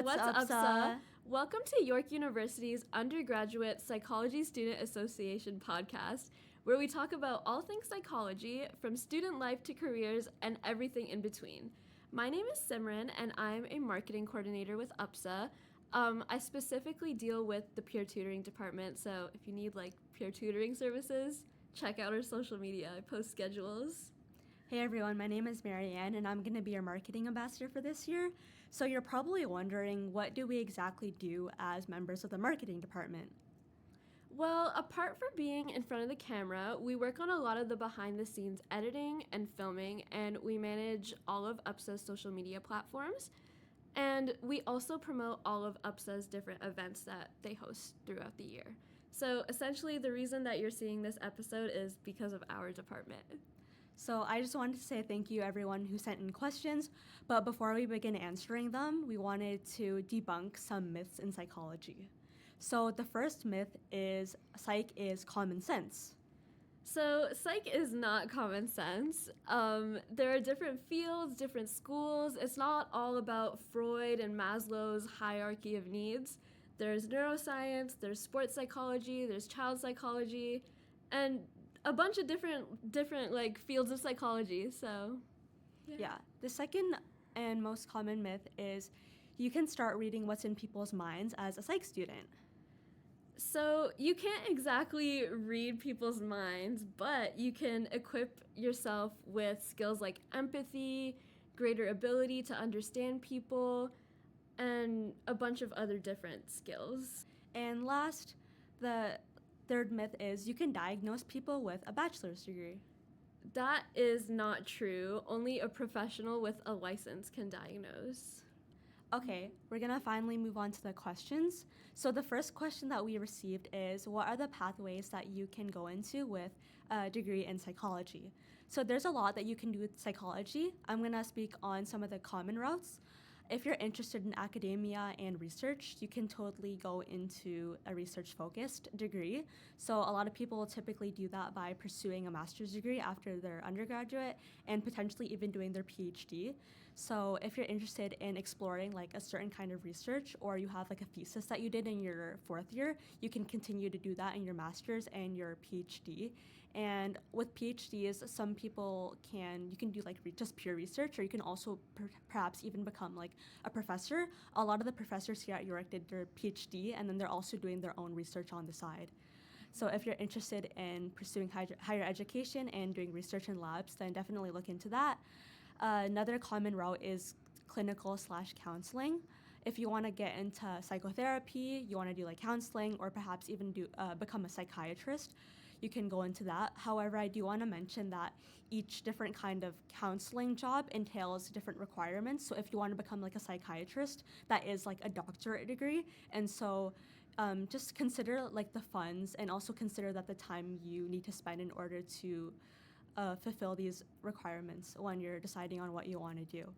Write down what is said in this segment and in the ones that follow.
What's up, UPSA? Welcome to York University's Undergraduate Psychology Student Association podcast, where we talk about all things psychology, from student life to careers and everything in between. My name is Simran, and I'm a marketing coordinator with UPSA. I specifically deal with the peer tutoring department, so if you need peer tutoring services, check out our social media. I post schedules. Hey everyone, my name is Marianne, and I'm going to be your marketing ambassador for this year. So you're probably wondering, what do we exactly do as members of the marketing department? Well, apart from being in front of the camera, we work on a lot of the behind-the-scenes editing and filming, and we manage all of UPSA's social media platforms. And we also promote all of UPSA's different events that they host throughout the year. So essentially, the reason that you're seeing this episode is because of our department. So I just wanted to say thank you everyone who sent in questions, but before we begin answering them, we wanted to debunk some myths in psychology. So the first myth is psych is common sense. So psych is not common sense. There are different fields, different schools. It's not all about Freud and Maslow's hierarchy of needs. There's neuroscience, there's sports psychology, there's child psychology, and a bunch of different fields of psychology. So yeah. The second and most common myth is you can start reading what's in people's minds as a psych student. So you can't exactly read people's minds, but you can equip yourself with skills like empathy, greater ability to understand people, and a bunch of other different skills. And last, the third myth is you can diagnose people with a bachelor's degree. That is not true. Only a professional with a license can diagnose. Okay, we're gonna finally move on to the questions. So the first question that we received is, what are the pathways that you can go into with a degree in psychology? So there's a lot that you can do with psychology. I'm gonna speak on some of the common routes. If you're interested in academia and research, you can totally go into a research-focused degree. So a lot of people will typically do that by pursuing a master's degree after their undergraduate and potentially even doing their PhD. So if you're interested in exploring a certain kind of research, or you have a thesis that you did in your fourth year, you can continue to do that in your master's and your PhD. And with PhDs, some people you can do just pure research, or you can also perhaps even become a professor. A lot of the professors here at York did their PhD, and then they're also doing their own research on the side. So if you're interested in pursuing higher education and doing research in labs, then definitely look into that. Another common route is clinical/counseling. If you want to get into psychotherapy, you want to do counseling, or perhaps even become a psychiatrist, you can go into that. However, I do want to mention that each different kind of counseling job entails different requirements. So if you want to become a psychiatrist, that is a doctorate degree. And so just consider the funds, and also consider that the time you need to spend in order to fulfill these requirements when you're deciding on what you want to do.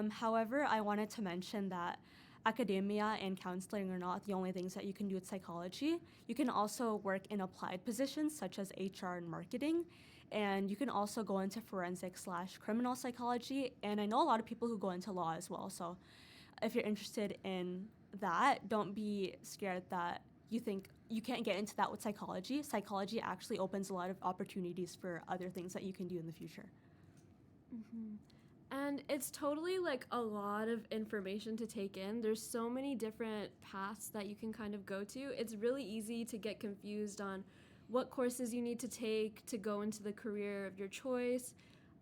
However, I wanted to mention that academia and counseling are not the only things that you can do with psychology. You can also work in applied positions such as HR and marketing, and you can also go into forensic/criminal psychology, and I know a lot of people who go into law as well. So if you're interested in that, don't be scared that you think you can't get into that with psychology. Psychology actually opens a lot of opportunities for other things that you can do in the future. Mm-hmm. And it's totally a lot of information to take in. There's so many different paths that you can kind of go to. It's really easy to get confused on what courses you need to take to go into the career of your choice,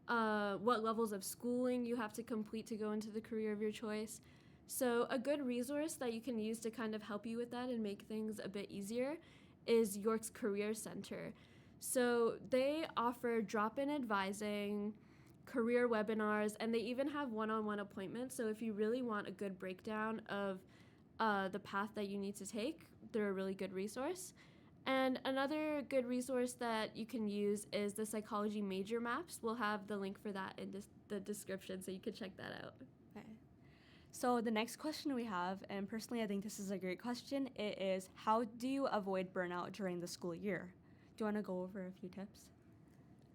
what levels of schooling you have to complete to go into the career of your choice. So a good resource that you can use to kind of help you with that and make things a bit easier is York's Career Center. So they offer drop-in advising, career webinars, and they even have one-on-one appointments. So if you really want a good breakdown of the path that you need to take, they're a really good resource. And another good resource that you can use is the psychology major maps. We'll have the link for that in the description, so you can check that out. Okay. So the next question we have, and personally I think this is a great question, it is, how do you avoid burnout during the school year? Do you want to go over a few tips?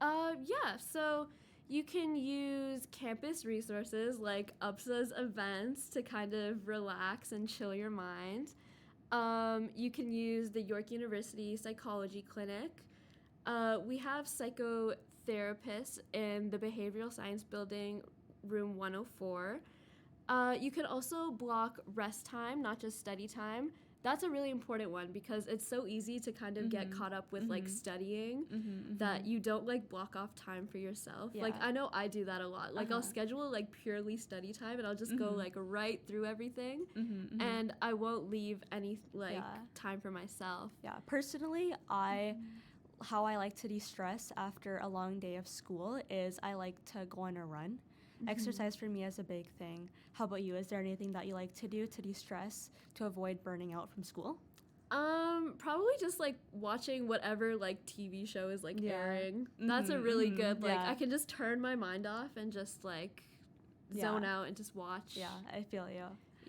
Yeah, so you can use campus resources like UPSA's events to kind of relax and chill your mind. You can use the York University Psychology Clinic. We have psychotherapists in the Behavioral Science Building, room 104. You can also block rest time, not just study time. That's a really important one because it's so easy to kind of get caught up with like studying that you don't like block off time for yourself. Yeah. Like I know I do that a lot. Like I'll schedule like purely study time and I'll just go like right through everything and I won't leave any like time for myself. Yeah, personally, how I like to de-stress after a long day of school is I like to go on a run. Exercise for me is a big thing. How about you? Is there anything that you like to do to de-stress, to avoid burning out from school? Probably just like watching whatever like TV show is like airing. That's a really good like I can just turn my mind off and just like zone out and just watch. Yeah, I feel you.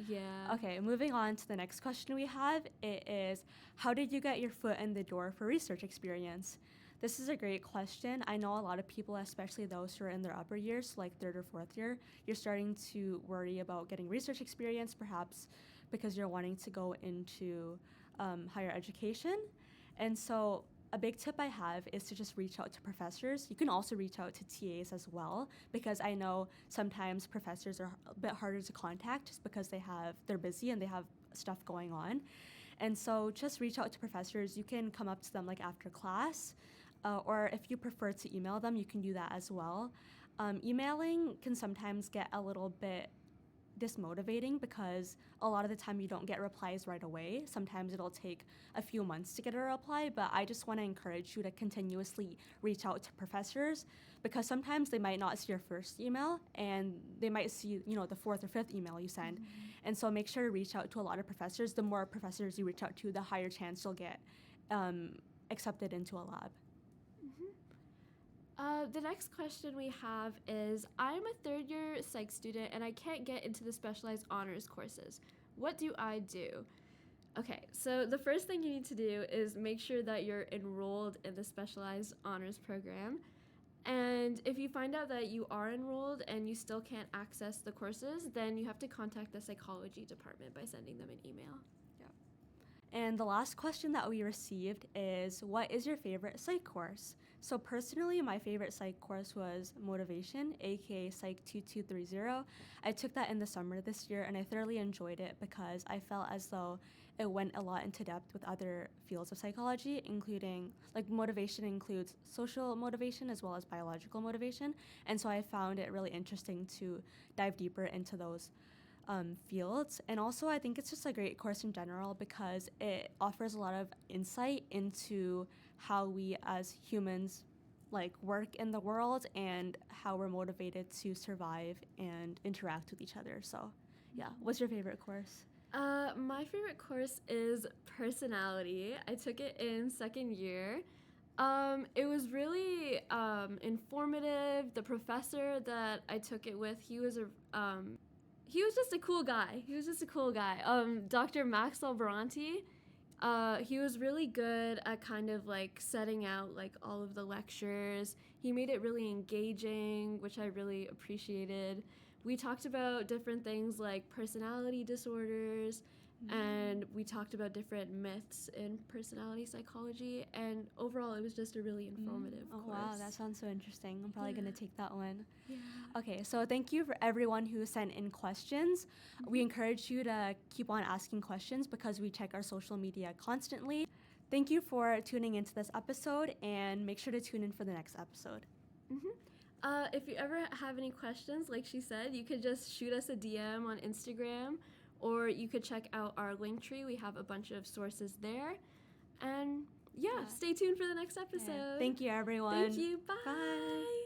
Yeah. Okay, moving on to the next question we have. It is, how did you get your foot in the door for research experience? This is a great question. I know a lot of people, especially those who are in their upper years, like third or fourth year, you're starting to worry about getting research experience, perhaps because you're wanting to go into higher education. And so a big tip I have is to just reach out to professors. You can also reach out to TAs as well, because I know sometimes professors are a bit harder to contact just because they're busy and they have stuff going on. And so just reach out to professors. You can come up to them like after class, or if you prefer to email them, you can do that as well. Emailing can sometimes get a little bit dismotivating because a lot of the time you don't get replies right away. Sometimes it'll take a few months to get a reply, but I just want to encourage you to continuously reach out to professors because sometimes they might not see your first email and they might see, the fourth or fifth email you send. And so make sure to reach out to a lot of professors. The more professors you reach out to, the higher chance you'll get accepted into a lab. The next question we have is, I'm a third-year psych student and I can't get into the specialized honors courses. What do I do? Okay, so the first thing you need to do is make sure that you're enrolled in the specialized honors program. And if you find out that you are enrolled and you still can't access the courses, then you have to contact the psychology department by sending them an email. And the last question that we received is, what is your favorite psych course? So personally, my favorite psych course was Motivation, aka Psych 2230. I took that in the summer this year and I thoroughly enjoyed it because I felt as though it went a lot into depth with other fields of psychology, including, like, motivation includes social motivation as well as biological motivation. And so I found it really interesting to dive deeper into those fields. And also I think it's just a great course in general because it offers a lot of insight into how we as humans work in the world and how we're motivated to survive and interact with each other. So what's your favorite course? My favorite course is personality. I took it in second year. It was really informative. The professor that I took it with, he was just a cool guy. Dr. Maxwell Baranti, he was really good at kind of setting out all of the lectures. He made it really engaging, which I really appreciated. We talked about different things like personality disorders, and we talked about different myths in personality psychology, and overall it was just a really informative course. Wow, that sounds so interesting. I'm probably going to take that one. Yeah. Okay, so thank you for everyone who sent in questions. We encourage you to keep on asking questions because we check our social media constantly. Thank you for tuning into this episode, and make sure to tune in for the next episode. If you ever have any questions, like she said, you could just shoot us a DM on Instagram, or you could check out our link tree. We have a bunch of sources there. And stay tuned for the next episode. Thank you, everyone. Thank you. Bye. Bye.